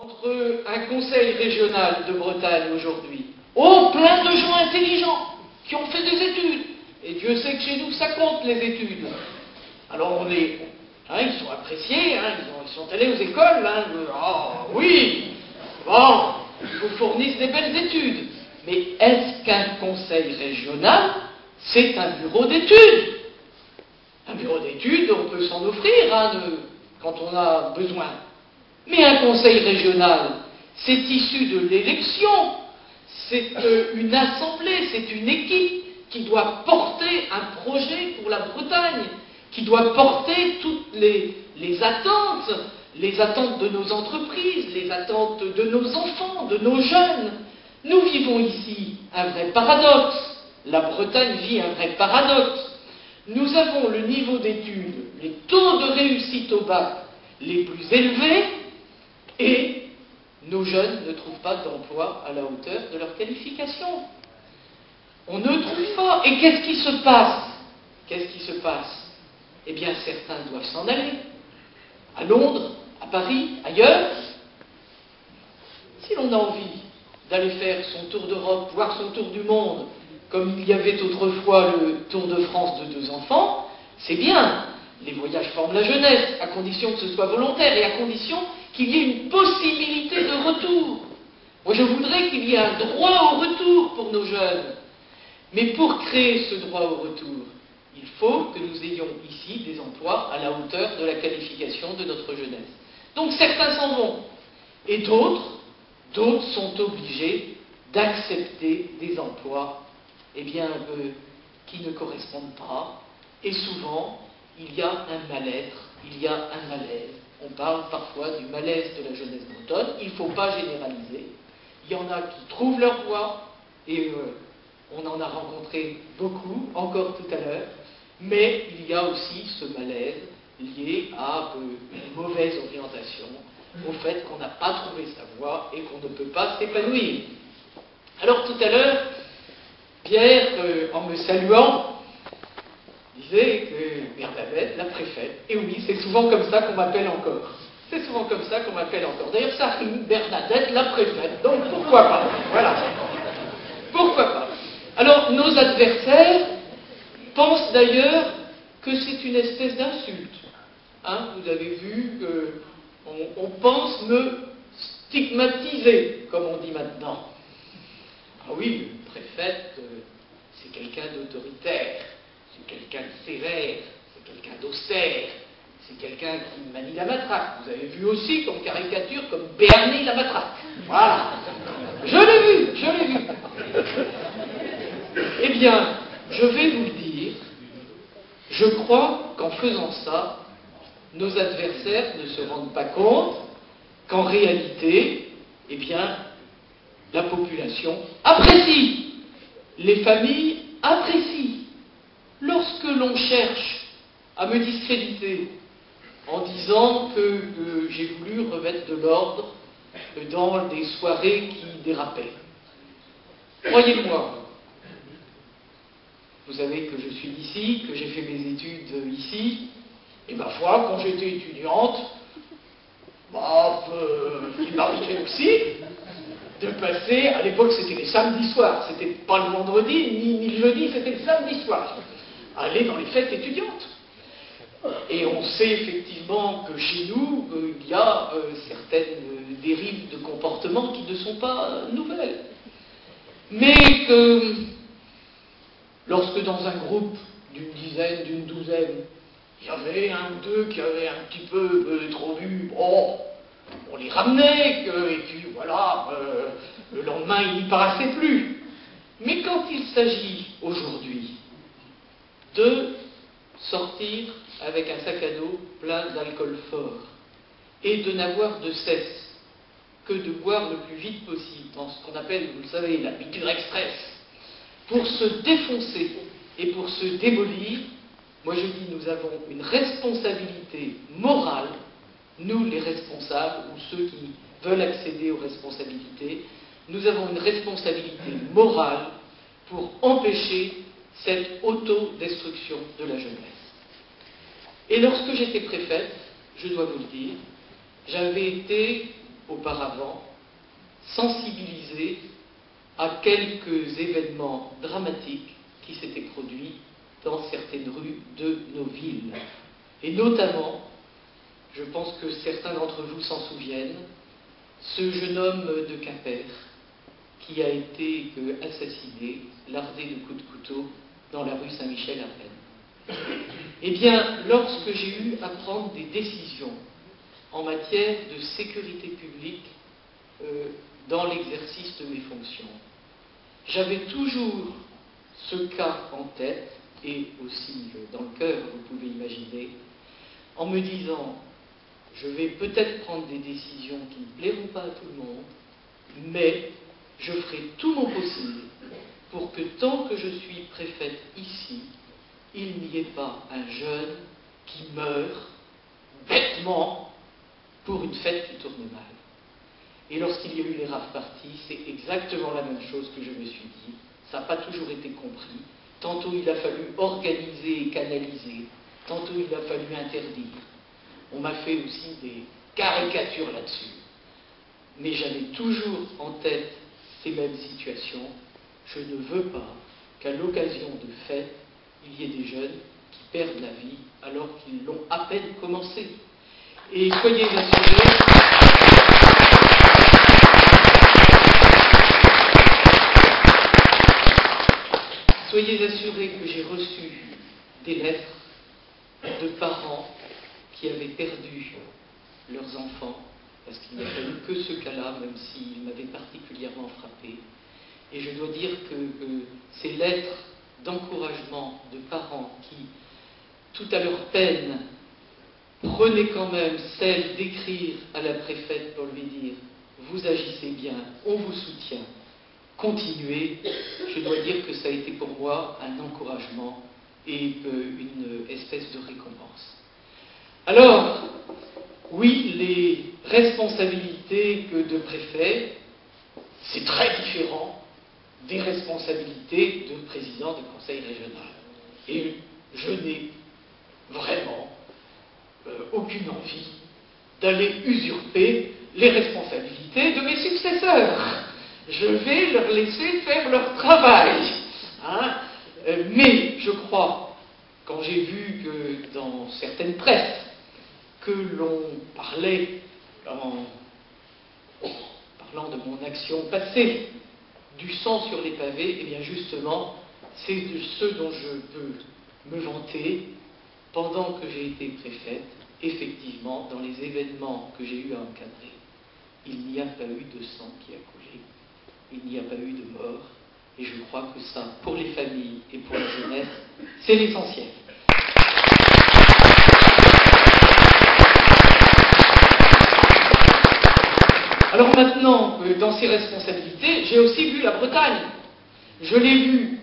entre un conseil régional de Bretagne aujourd'hui, oh, plein de gens intelligents qui ont fait des études, et Dieu sait que chez nous ça compte les études. Alors ils sont appréciés, ils sont allés aux écoles, oui, bon, ils vous fournissent des belles études. Mais est-ce qu'un conseil régional, c'est un bureau d'études? Un bureau d'études, on peut s'en offrir quand on a besoin. Mais un conseil régional, c'est issu de l'élection, c'est une assemblée, c'est une équipe qui doit porter un projet pour la Bretagne, qui doit porter toutes les attentes de nos entreprises, les attentes de nos enfants, de nos jeunes. Nous vivons ici un vrai paradoxe. La Bretagne vit un vrai paradoxe. Nous avons le niveau d'études, les taux de réussite au bac les plus élevés, et nos jeunes ne trouvent pas d'emploi à la hauteur de leur qualification. On ne trouve pas. Et qu'est-ce qui se passe? Qu'est-ce qui se passe? Eh bien, certains doivent s'en aller. À Londres, à Paris, ailleurs. Si l'on a envie d'aller faire son tour d'Europe, voir son tour du monde, comme il y avait autrefois le Tour de France de 2 enfants, c'est bien. Les voyages forment la jeunesse, à condition que ce soit volontaire et à condition qu'il y ait une possibilité de retour. Moi, je voudrais qu'il y ait un droit au retour pour nos jeunes. Mais pour créer ce droit au retour, il faut que nous ayons ici des emplois à la hauteur de la qualification de notre jeunesse. Donc certains s'en vont, et d'autres sont obligés d'accepter des emplois qui ne correspondent pas, et souvent il y a un mal-être, il y a un malaise. On parle parfois du malaise de la jeunesse bretonne, il ne faut pas généraliser. Il y en a qui trouvent leur voie, et on en a rencontré beaucoup, encore tout à l'heure, mais il y a aussi ce malaise lié à une mauvaise orientation, au fait qu'on n'a pas trouvé sa voie et qu'on ne peut pas s'épanouir. Alors tout à l'heure, Pierre, en me saluant, disait que Bernadette, la préfète, et oui, c'est souvent comme ça qu'on m'appelle encore. C'est souvent comme ça qu'on m'appelle encore. D'ailleurs, ça rime, Bernadette, la préfète, donc pourquoi pas? Voilà. Pourquoi pas? Alors, nos adversaires pensent d'ailleurs que c'est une espèce d'insulte. Vous avez vu qu'on pense me stigmatiser, comme on dit maintenant. Ah oui, une préfète, c'est quelqu'un d'autoritaire, c'est quelqu'un de sévère, c'est quelqu'un d'austère, c'est quelqu'un qui manie la matraque. Vous avez vu aussi comme caricature, comme Bernie la matraque. Voilà. Je l'ai vu. Eh bien, je vais vous le dire, je crois qu'en faisant ça, nos adversaires ne se rendent pas compte qu'en réalité, la population apprécie, les familles apprécient. Lorsque l'on cherche à me discréditer en disant que j'ai voulu remettre de l'ordre dans des soirées qui dérapaient, croyez-moi, vous savez que je suis d'ici, que j'ai fait mes études ici, et ma foi, quand j'étais étudiante, il m'arrivait aussi de passer, à l'époque c'était les samedis soirs, c'était pas le vendredi ni le jeudi, c'était le samedi soir, aller dans les fêtes étudiantes. Et on sait effectivement que chez nous, il y a certaines dérives de comportement qui ne sont pas nouvelles. Mais que lorsque dans un groupe d'une dizaine, d'une douzaine, il y avait un ou deux qui avaient un petit peu trop bu, on les ramenait, et puis voilà, le lendemain il n'y paraissait plus. Mais quand il s'agit aujourd'hui de sortir avec un sac à dos plein d'alcool fort et de n'avoir de cesse que de boire le plus vite possible dans ce qu'on appelle, vous le savez, la piqûre express, pour se défoncer et pour se démolir, moi je dis nous avons une responsabilité morale, nous les responsables ou ceux qui veulent accéder aux responsabilités, nous avons une responsabilité morale pour empêcher cette autodestruction de la jeunesse. Et lorsque j'étais préfète, je dois vous le dire, j'avais été auparavant, sensibilisé à quelques événements dramatiques qui s'étaient produits dans certaines rues de nos villes. Et notamment, je pense que certains d'entre vous s'en souviennent, ce jeune homme de Quimper qui a été assassiné, lardé de coups de couteau dans la rue Saint-Michel à Rennes. Eh bien, lorsque j'ai eu à prendre des décisions en matière de sécurité publique dans l'exercice de mes fonctions, j'avais toujours ce cas en tête, et aussi dans le cœur, vous pouvez imaginer, en me disant, je vais peut-être prendre des décisions qui ne plairont pas à tout le monde, mais je ferai tout mon possible pour que tant que je suis préfète ici, il n'y ait pas un jeune qui meurt bêtement pour une fête qui tourne mal. Et lorsqu'il y a eu les rave-parties, c'est exactement la même chose que je me suis dit. Ça n'a pas toujours été compris. Tantôt il a fallu organiser et canaliser, tantôt il a fallu interdire. On m'a fait aussi des caricatures là-dessus. Mais j'avais toujours en tête ces mêmes situations. Je ne veux pas qu'à l'occasion de fêtes, il y ait des jeunes qui perdent la vie alors qu'ils l'ont à peine commencé. Et soyez assurés que j'ai reçu des lettres de parents qui avaient perdu leurs enfants, parce qu'il n'y a pas eu que ce cas-là, même s'il m'avait particulièrement frappé. Et je dois dire que ces lettres d'encouragement de parents qui, tout à leur peine, prenaient quand même celle d'écrire à la préfète pour lui dire « Vous agissez bien, on vous soutient, continuez », je dois dire que ça a été pour moi un encouragement et une espèce de récompense. Alors, oui, les responsabilités de préfet, c'est très différent des responsabilités de président du conseil régional. Et je n'ai vraiment aucune envie d'aller usurper les responsabilités de mes successeurs. Je vais leur laisser faire leur travail. Hein. Mais je crois, quand j'ai vu que dans certaines presses, que l'on parlait, en parlant de mon action passée, du sang sur les pavés, et bien justement, c'est de ce dont je peux me vanter. Pendant que j'ai été préfète, effectivement, dans les événements que j'ai eu à encadrer, il n'y a pas eu de sang qui a coulé, il n'y a pas eu de mort, et je crois que ça, pour les familles et pour la jeunesse, c'est l'essentiel. Alors maintenant, dans ces responsabilités, j'ai aussi vu la Bretagne. Je l'ai vue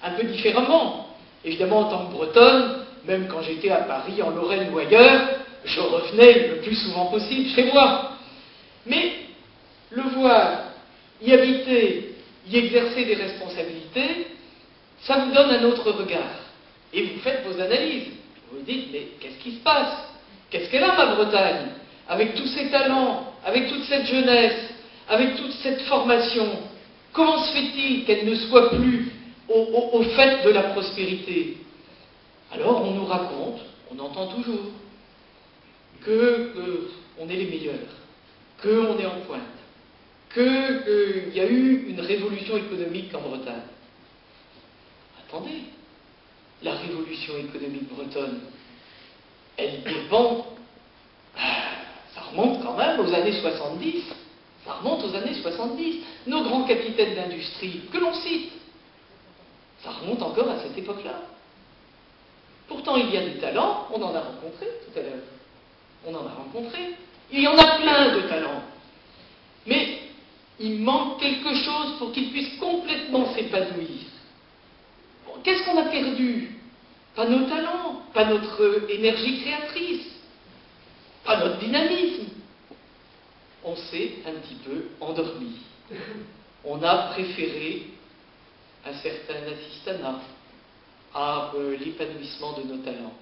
un peu différemment. Évidemment, en tant que Bretonne, même quand j'étais à Paris, en Lorraine ou ailleurs, je revenais le plus souvent possible chez moi. Mais le voir, y habiter, y exercer des responsabilités, ça vous donne un autre regard. Et vous faites vos analyses. Vous vous dites, mais qu'est-ce qui se passe? Qu'est-ce qu'elle a, ma Bretagne? Avec tous ces talents, avec toute cette jeunesse, avec toute cette formation, comment se fait-il qu'elle ne soit plus au fait de la prospérité? Alors on nous raconte, on entend toujours, qu'on est les meilleurs, qu'on est en pointe, qu'il y a eu une révolution économique en Bretagne. Attendez, la révolution économique bretonne, elle dépend, ça remonte quand même aux années 70, ça remonte aux années 70. Nos grands capitaines d'industrie, que l'on cite, ça remonte encore à cette époque-là. Pourtant, il y a des talents, on en a rencontré tout à l'heure. On en a rencontré. Il y en a plein de talents. Mais il manque quelque chose pour qu'ils puissent complètement s'épanouir. Bon, qu'est-ce qu'on a perdu? Pas nos talents, pas notre énergie créatrice, pas notre dynamisme. On s'est un petit peu endormi. On a préféré un certain assistanat à l'épanouissement de nos talents.